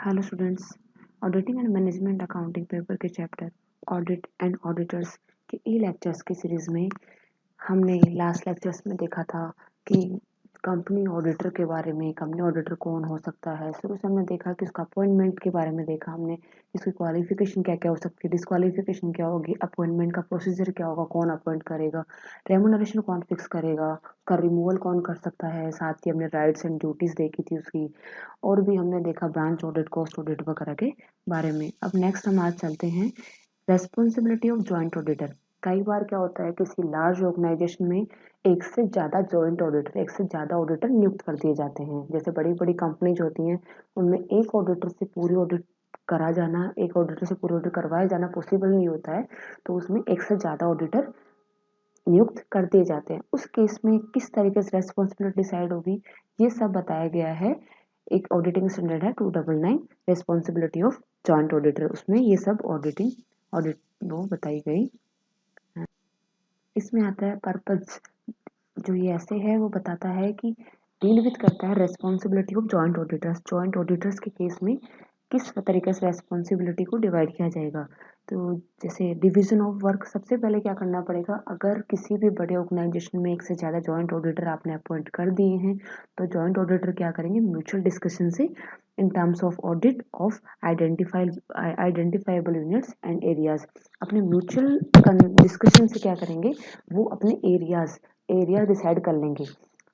Hello students. Auditing and management accounting paper के chapter audit and auditors के ई lectures की series में हमने लास्ट लेक्चर्स में देखा था कि कंपनी ऑडिटर के बारे में, कंपनी ऑडिटर कौन हो सकता है। शुरू से हमने देखा कि उसका अपॉइंटमेंट के बारे में देखा हमने, इसकी क्वालिफिकेशन क्या क्या हो सकती है, डिस्क्वालिफिकेशन क्या होगी, अपॉइंटमेंट का प्रोसीजर क्या होगा, कौन अपॉइंट करेगा, रेमुनरेशन कौन फिक्स करेगा, उसका रिमूवल कौन कर सकता है। साथ ही हमने राइट्स एंड ड्यूटीज देखी थी उसकी, और भी हमने देखा ब्रांच ऑडिट, कॉस्ट ऑडिट वगैरह के बारे में। अब नेक्स्ट हम आज चलते हैं रेस्पॉन्सिबिलिटी ऑफ जॉइंट ऑडिटर। कई बार क्या होता है, किसी लार्ज ऑर्गेनाइजेशन में एक से ज़्यादा जॉइंट ऑडिटर, एक से ज़्यादा ऑडिटर नियुक्त कर दिए जाते हैं। जैसे बड़ी बड़ी कंपनीज होती हैं, उनमें एक ऑडिटर से पूरी ऑडिट करा जाना, एक ऑडिटर से पूरी ऑडिट करवाया जाना पॉसिबल नहीं होता है, तो उसमें एक से ज़्यादा ऑडिटर नियुक्त कर दिए जाते हैं। उस केस में किस तरीके से रेस्पॉन्सिबिलिटी डिसाइड होगी, ये सब बताया गया है। एक ऑडिटिंग स्टैंडर्ड है 299 रेस्पॉन्सिबिलिटी ऑफ जॉइंट ऑडिटर, उसमें ये सब ऑडिट वो बताई गई। इसमें आता है पर्पज, जो ये ऐसे है वो बताता है कि डील विथ करता है responsibility of joint auditors. Joint auditors के केस में किस तरीके से रेस्पॉन्सिबिलिटी को डिवाइड किया जाएगा। तो जैसे डिवीजन ऑफ वर्क, सबसे पहले क्या करना पड़ेगा, अगर किसी भी बड़े ऑर्गेनाइजेशन में एक से ज़्यादा जॉइंट ऑडिटर आपने अपॉइंट कर दिए हैं, तो जॉइंट ऑडिटर क्या करेंगे, म्यूचुअल डिस्कशन से in terms of audit of identifiable units and areas, अपने म्यूचुअल डिस्कशन से क्या करेंगे, वो अपने एरिया डिसाइड कर लेंगे।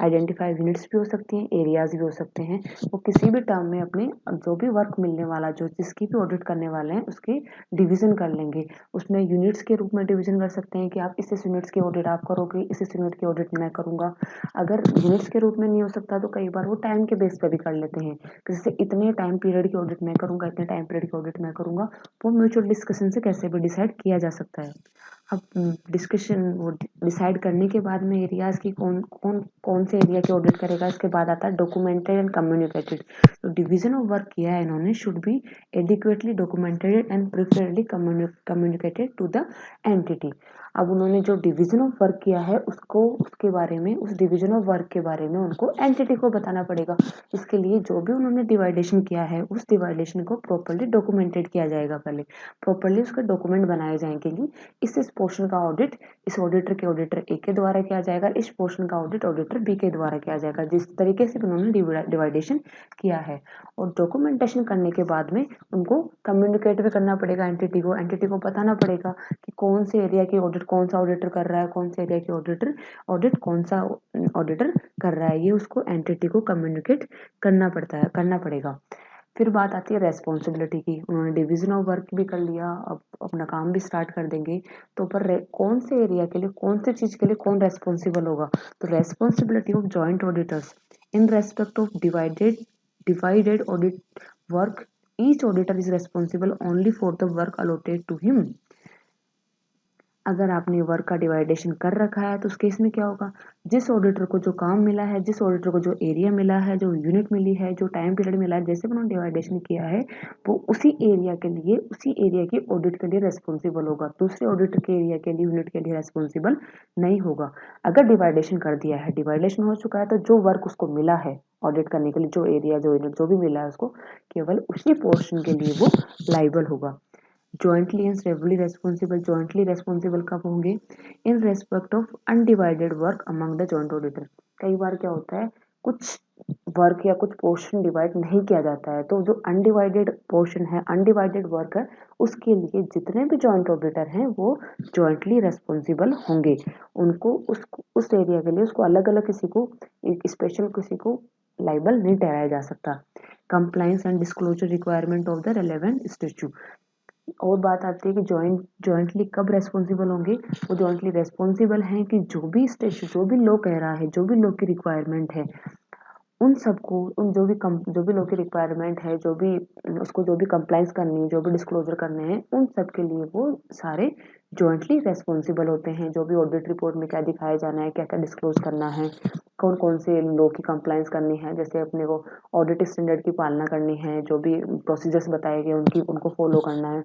आइडेंटिफाई यूनिट्स भी हो सकती हैं, एरियाज भी हो सकते हैं। वो किसी भी टर्म में अपने जो भी वर्क मिलने वाला, जो जिसकी भी ऑडिट करने वाले हैं, उसके डिवीजन कर लेंगे। उसमें यूनिट्स के रूप में डिवीजन कर सकते हैं कि आप इस यूनिट्स की ऑडिट आप करोगे, इस यूनिट की ऑडिट मैं करूंगा। अगर यूनिट्स के रूप में नहीं हो सकता तो कई बार वो टाइम के बेस पे भी कर लेते हैं, जैसे इतने टाइम पीरियड की ऑडिट मैं करूंगा, इतने टाइम पीरियड की ऑडिट मैं करूंगा। वो म्यूचुअल डिस्कशन से कैसे भी डिसाइड किया जा सकता है। अब डिस्कशन वो डिसाइड करने के बाद में एरियाज की कौन से एरिया की ऑडिट करेगा, इसके बाद आता है डॉक्यूमेंटेड एंड कम्युनिकेटेड। तो डिवीजन ऑफ वर्क किया है इन्होंने, should be adequately documented and preferably communicated to the entity. अब उन्होंने जो डिवीजन ऑफ वर्क किया है उसको, उसके बारे में, उस डिवीजन ऑफ वर्क के बारे में उनको एंटिटी को बताना पड़ेगा। इसके लिए जो भी उन्होंने डिवाइडेशन किया है, उस डिवाइडेशन को प्रॉपर्ली डॉक्यूमेंटेड किया जाएगा। पहले प्रॉपर्ली उसके डॉक्यूमेंट बनाए जाएंगे कि इस पोर्शन का ऑडिट इस ऑडिटर के ऑडिटर ए के द्वारा किया जाएगा, इस पोर्शन का ऑडिट ऑडिटर बी के द्वारा किया जाएगा, जिस तरीके से उन्होंने डिवाइडेशन किया है। और डॉक्यूमेंटेशन करने के बाद में उनको कम्युनिकेट भी करना पड़ेगा एंटिटी को बताना पड़ेगा कि कौन से एरिया की ऑडिट कौन सा ऑडिटर कर रहा है, कौन से एरिया की ऑडिट कौन सा ऑडिटर कर रहा है। ये उसको एंटिटी को कम्युनिकेट करना पड़ेगा। फिर बात आती है रेस्पॉन्सिबिलिटी की। उन्होंने डिवीजन ऑफ वर्क भी कर लिया, अब अपना काम भी स्टार्ट कर देंगे। तो पर कौन से एरिया के लिए, कौन सी चीज के लिए कौन रेस्पॉन्सिबल होगा। तो responsibility of joint auditors in respect of divided audit work, each auditor is responsible only for the work allotted to him. अगर आपने वर्क का डिवाइडेशन कर रखा है तो उस केस में क्या होगा, जिस ऑडिटर को जो काम मिला है, जिस ऑडिटर को जो एरिया मिला है, जो यूनिट मिली है, जो टाइम पीरियड मिला है, जैसे उन्होंने डिवाइडेशन किया है, वो उसी एरिया के लिए, उसी एरिया की ऑडिट के लिए रेस्पॉन्सिबल होगा। दूसरे ऑडिटर के एरिया के लिए, यूनिट के लिए रेस्पॉन्सिबल नहीं होगा। अगर डिवाइडेशन कर दिया है, डिवाइडेशन हो चुका है, तो जो वर्क उसको मिला है ऑडिट करने के लिए, जो एरिया, जो यूनिट, जो भी मिला है उसको, केवल उसी पोर्शन के लिए वो लाइबल होगा। Jointly and severally responsible, jointly responsible कब होंगे, इन respect of undivided work among the joint auditor. कई बार क्या होता है, कुछ वर्क या कुछ पोर्शन डिवाइड नहीं किया जाता है, तो जो अनडिवाइडेड पोर्शन है, अनडिवाइडेड वर्क है, उसके लिए जितने भी जॉइंट ऑडिटर हैं वो जॉइंटली रेस्पॉन्सिबल होंगे। उनको उस एरिया के लिए उसको अलग अलग किसी को, एक स्पेशल किसी को लाइबल नहीं ठहराया जा सकता। Compliance and disclosure requirement of the relevant statue. और बात आती है कि जॉइंटली कब रेस्पॉन्सिबल होंगे। वो जॉइंटली रेस्पॉन्सिबल हैं कि जो भी स्टेट, जो भी लॉ कह रहा है, जो भी लॉ की रिक्वायरमेंट है, उन सबको, उन जो भी लॉ की रिक्वायरमेंट है, जो भी उसको, जो भी कंप्लाइंस करनी है, जो भी डिस्क्लोजर करने हैं, उन सब के लिए वो सारे जॉइंटली रेस्पॉन्सिबल होते हैं। जो भी ऑडिट रिपोर्ट में क्या दिखाया जाना है, क्या क्या डिस्क्लोज करना है, कौन कौन से लॉ की कंप्लाइंस करनी है, जैसे अपने को ऑडिट स्टैंडर्ड की पालना करनी है, जो भी प्रोसीजर्स बताए गए उनको फॉलो करना है,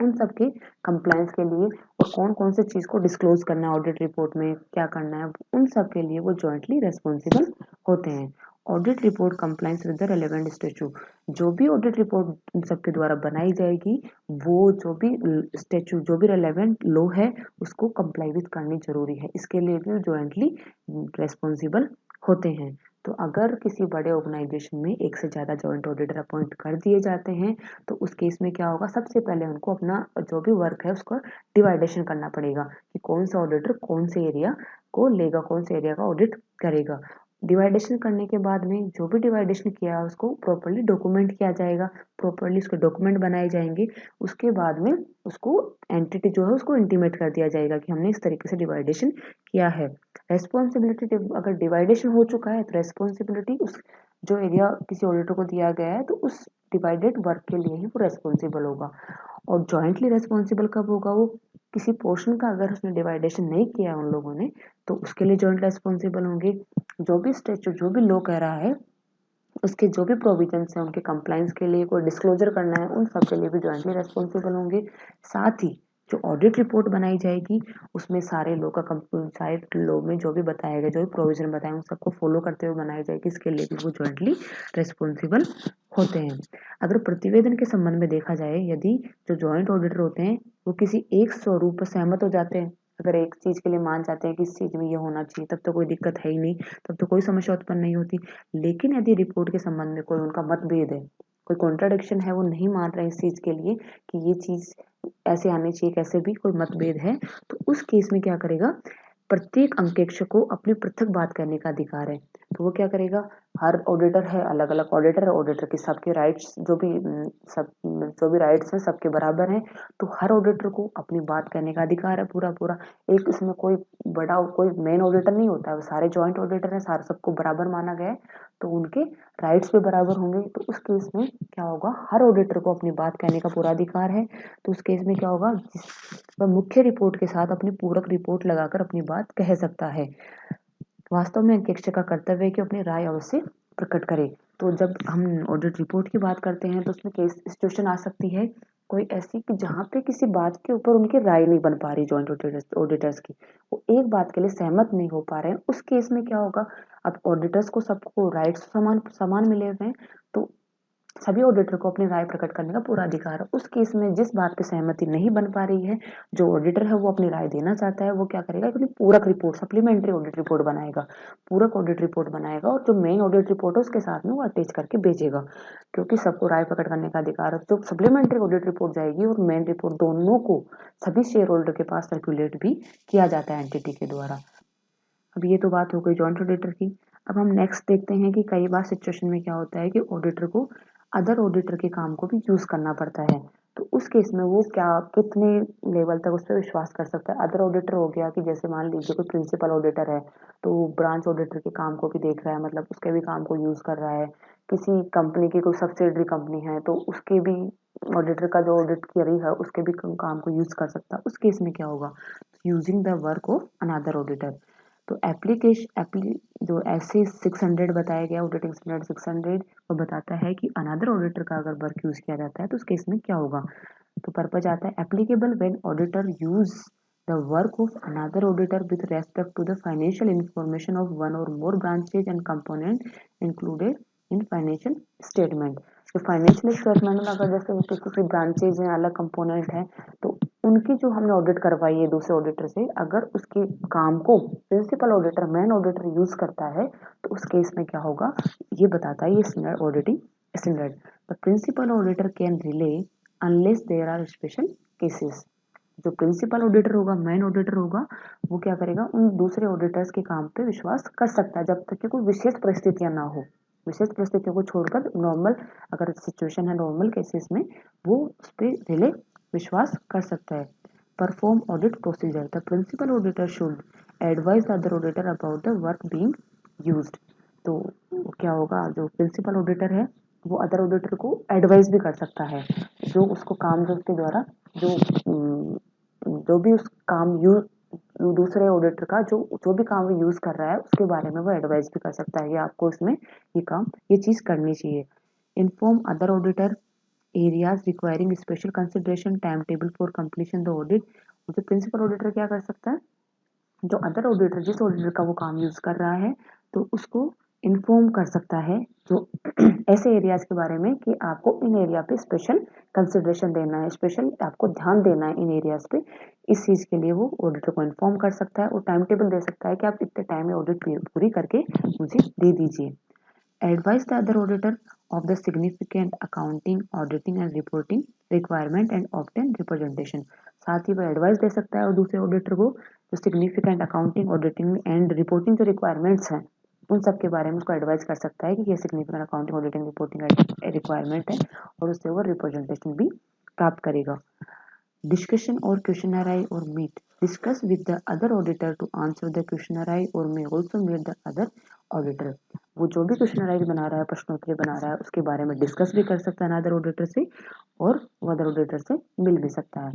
उन सब के कंप्लायंस के लिए, और कौन कौन से चीज़ को डिस्क्लोज करना है ऑडिट रिपोर्ट में, क्या करना है, उन सब के लिए वो जॉइंटली रेस्पॉन्सिबल होते हैं। Audit report compliance with the relevant statue. जो भी ऑडिट रिपोर्ट इन सबके द्वारा बनाई जाएगी वो जो भी स्टैच्यू जो भी रेलेवेंट लॉ है उसको कंप्लाई विद करनी जरूरी है। इसके लिए भी जॉइंटली रेस्पॉन्सिबल होते हैं। तो अगर किसी बड़े ऑर्गेनाइजेशन में एक से ज़्यादा जॉइंट ऑडिटर अपॉइंट कर दिए जाते हैं तो उस केस में क्या होगा, सबसे पहले उनको अपना जो भी वर्क है उसको डिवाइडेशन करना पड़ेगा कि कौन सा ऑडिटर कौन से एरिया को लेगा, कौन से एरिया का ऑडिट करेगा। डिवाइडेशन करने के बाद में जो भी डिवाइडेशन किया है उसको प्रॉपर्ली डॉक्यूमेंट किया जाएगा, प्रॉपर्ली उसके डॉक्यूमेंट बनाए जाएंगे। उसके बाद में उसको एंटिटी जो है उसको इंटीमेट कर दिया जाएगा कि हमने इस तरीके से डिवाइडेशन किया है। रेस्पॉन्सिबिलिटी, अगर डिवाइडेशन हो चुका है तो रेस्पॉन्सिबिलिटी उस जो एरिया किसी ऑडिटर को दिया गया है तो उस डिवाइडेड वर्क के लिए ही वो रेस्पॉन्सिबल होगा। और जॉइंटली रेस्पॉन्सिबल कब होगा, वो किसी पोर्शन का अगर उसने डिवाइडेशन नहीं किया उन लोगों ने तो उसके लिए जॉइंट रेस्पॉन्सिबल होंगे। जो भी स्टैच्यू जो भी लॉ कह रहा है उसके जो भी प्रोविजंस हैं उनके कंप्लाइंस के लिए कोई डिस्क्लोजर करना है उन सब के लिए भी जॉइंटली रेस्पॉन्सिबल होंगे। साथ ही जो ऑडिट रिपोर्ट बनाई जाएगी उसमें सारे लॉ का सारे लॉ में जो भी बताया गया जो भी प्रोविजन बताए उन सबको फॉलो करते हुए बनाई जाएगी। इसके लिए भी वो जॉइंटली रेस्पॉन्सिबल होते हैं। अगर प्रतिवेदन के संबंध में देखा जाए, यदि जो जॉइंट ऑडिटर होते हैं वो किसी एक स्वरूप पर सहमत हो जाते हैं, अगर एक चीज के लिए मान जाते हैं कि इस चीज में ये होना चाहिए तब तो कोई दिक्कत है ही नहीं, तब तो कोई समस्या उत्पन्न नहीं होती। लेकिन यदि रिपोर्ट के संबंध में कोई उनका मतभेद है, कोई कॉन्ट्राडिक्शन है, वो नहीं मान रहे इस चीज के लिए कि ये चीज ऐसे आनी चाहिए, कैसे भी कोई मतभेद है, तो उस केस में क्या करेगा, प्रत्येक अंकेक्ष को अपनी पृथक बात करने का अधिकार है। तो वो क्या करेगा, हर ऑडिटर है, अलग अलग ऑडिटर है, ऑडिटर के सबके राइट्स जो भी राइट्स हैं सबके बराबर हैं। तो हर ऑडिटर को अपनी बात करने का अधिकार है पूरा पूरा। एक इसमें कोई बड़ा कोई मेन ऑडिटर नहीं होता है, सारे जॉइंट ऑडिटर हैं, सारे सबको बराबर माना गया है तो उनके राइट्स भी बराबर होंगे। तो उस केस में क्या होगा, हर ऑडिटर को अपनी बात कहने का पूरा अधिकार है। तो उस केस में क्या होगा, वह मुख्य रिपोर्ट के साथ अपनी पूरक रिपोर्ट लगाकर अपनी बात कह सकता है। वास्तव में अंकेक्ष का कर्तव्य है कि अपनी राय अवश्य प्रकट करे। तो जब हम ऑडिट रिपोर्ट की बात करते हैं तो उसमें केस सिचुएशन आ सकती है कोई ऐसी कि जहाँ पे किसी बात के ऊपर उनकी राय नहीं बन पा रही, जॉइंट ऑडिटर्स की वो एक बात के लिए सहमत नहीं हो पा रहे हैं। उस केस में क्या होगा, अब ऑडिटर्स को सबको राइट्स समान समान मिले हुए हैं तो सभी ऑडिटर को अपनी राय प्रकट करने का पूरा अधिकार है। उस केस में जिस बात पे सहमति नहीं बन पा रही है, जो ऑडिटर है वो अपनी राय देना चाहता है, वो क्या करेगा, अपनी पूरक रिपोर्ट सप्लीमेंट्री ऑडिट रिपोर्ट बनाएगा, पूरक ऑडिट रिपोर्ट बनाएगा और जो मेन ऑडिट रिपोर्ट है उसके साथ में वो अटैच करके भेजेगा। क्योंकि सबको राय प्रकट करने का अधिकार है तो सप्लीमेंट्री ऑडिट रिपोर्ट जाएगी और मेन रिपोर्ट दोनों को सभी शेयर होल्डर के पास सर्कुलेट भी किया जाता है एंटिटी के द्वारा। अब ये तो बात हो गई जॉइंट ऑडिटर की। अब हम नेक्स्ट देखते हैं कि कई बार सिचुएशन में क्या होता है कि ऑडिटर को अदर ऑडिटर के काम को भी यूज करना पड़ता है। तो उस केस में वो क्या कितने लेवल तक उस पर विश्वास कर सकता है। अदर ऑडिटर हो गया कि जैसे मान लीजिए कोई प्रिंसिपल ऑडिटर है तो ब्रांच ऑडिटर के काम को भी देख रहा है, मतलब उसके भी काम को यूज कर रहा है। किसी कंपनी की कोई सब्सिडरी कंपनी है तो उसके भी ऑडिटर का जो ऑडिट करी है उसके भी काम को यूज कर सकता है। उस केस में क्या होगा, using the work of another auditor. तो जो ऐसे 600 बताया गया ऑडिटिंग स्टैंडर्ड 600 वो बताता है कि अनदर ऑडिटर का अगर वर्क यूज किया जाता है तो उस केस में क्या होगा। तो पर्पज आता है applicable when auditor use the work of another auditor with respect to the financial information of one or more branches and component included in financial statement. जो फाइनेंशियल स्टेटमेंट में अगर जैसे किसी ब्रांचेज हैं, अलग कंपोनेंट है तो उनकी जो हमने ऑडिट करवाई है दूसरे ऑडिटर से, अगर उसके काम को principal auditor main auditor use करता है तो उस केस में क्या होगा, ये बताता है ये standard auditing standard. The principal auditor can rely unless there are special cases. जो प्रिंसिपल ऑडिटर होगा मेन ऑडिटर होगा वो क्या करेगा, उन दूसरे ऑडिटर्स के काम पे विश्वास कर सकता है जब तक कि कोई विशेष परिस्थितियां ना हो। विशेष परिस्थितियों को छोड़कर नॉर्मल अगर सिचुएशन है नॉर्मल केसेस में वो उस पर रिले विश्वास कर सकता है। Perform audit procedure, the principal auditor should advise the other auditor about the work being used. तो क्या होगा, जो प्रिंसिपल ऑडिटर है वो अदर ऑडिटर को एडवाइस भी कर सकता है, जो उसको काम जो उसके द्वारा जो जो भी उस काम दूसरे ऑडिटर का जो भी काम वो यूज कर रहा है उसके बारे में वो एडवाइस भी कर सकता है, ये आपको इसमें ये चीज करनी चाहिए। Inform other auditor areas requiring special consideration time table for completion the audit. जो प्रिंसिपल ऑडिटर क्या कर सकता है, जो अदर ऑडिटर जिस ऑडिटर का वो काम यूज कर रहा है तो उसको इन्फॉर्म कर सकता है जो ऐसे एरियाज के बारे में कि आपको इन एरिया पे स्पेशल कंसिडरेशन देना है, स्पेशल आपको ध्यान देना है इन एरियाज पे। इस चीज़ के लिए वो ऑडिटर को इन्फॉर्म कर सकता है और टाइम टेबल दे सकता है कि आप इतने टाइम में ऑडिट पूरी करके मुझे दे दीजिए। Advise the other auditor of the significant accounting, auditing and reporting requirement and obtain representation। साथ ही वो एडवाइस दे सकता है और दूसरे ऑडिटर को जो significant accounting, auditing and reporting जो रिक्वायरमेंट्स हैं उन सब के बारे में उसको एडवाइस कर सकता है कि ये significant accounting, auditing, reporting requirement है और उससे वो रिप्रेजेंटेशन भी प्राप्त करेगा। Discussion or questionnaire or meet. Discuss with the other auditor to answer the questionnaire or may also meet the other auditor। वो जो भी क्वेश्चनराइज बना रहा है, प्रश्नोत्तरी बना रहा है, उसके बारे में डिस्कस भी कर सकता है अदर ऑडिटर से और वो अदर ऑडिटर से मिल भी सकता है।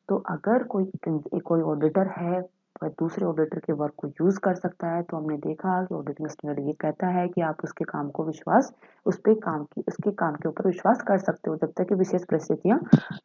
तो अगर कोई ऑडिटर है वह दूसरे ऑडिटर के वर्क को यूज कर सकता है, तो हमने देखा कि ऑडिटिंग स्टैंडर्ड ये कहता है कि आप उसके काम को उसके काम के ऊपर विश्वास कर सकते हो जब तक कि विशेष परिस्थितियां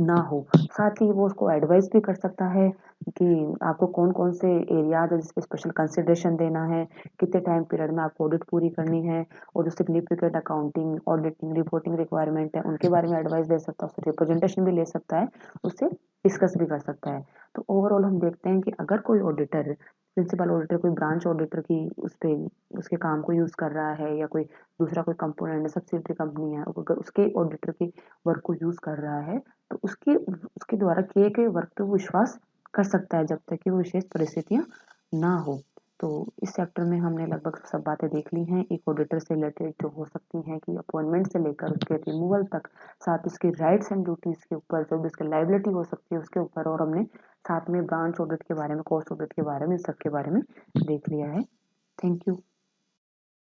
ना हो। साथ ही वो उसको एडवाइस भी कर सकता है कि आपको कौन कौन से एरियाज है जिसपे स्पेशल कंसिडरेशन देना है, कितने टाइम पीरियड में आपको ऑडिट पूरी करनी है और जो significant accounting, auditing, reporting requirement है उनके बारे में एडवाइस दे सकता है, उससे रिप्रेजेंटेशन भी ले सकता है, उससे डिस्कस भी कर सकता है। तो ओवरऑल हम देखते हैं कि अगर कोई ऑडिटर, प्रिंसिपल ऑडिटर कोई ब्रांच ऑडिटर की उस पे उसके काम को यूज कर रहा है या कोई दूसरा कोई कंपोनेंट है, सब्सिडरी कंपनी है, अगर उसके ऑडिटर के वर्क को यूज कर रहा है तो उसके द्वारा किए गए वर्क पे वो विश्वास कर सकता है जब तक कि वो विशेष परिस्थितियां ना हो। तो इस चैप्टर में हमने लगभग सब बातें देख ली हैं एक ऑडिटर से रिलेटेड जो हो सकती हैं कि अपॉइंटमेंट से लेकर उसके रिमूवल तक, साथ उसके राइट्स एंड ड्यूटीज के ऊपर जो भी उसकी लाइबिलिटी हो सकती है उसके ऊपर, और हमने साथ में ब्रांच ऑडिट के बारे में, कॉस्ट ऑडिट के बारे में, इन सब के बारे में देख लिया है। Thank you.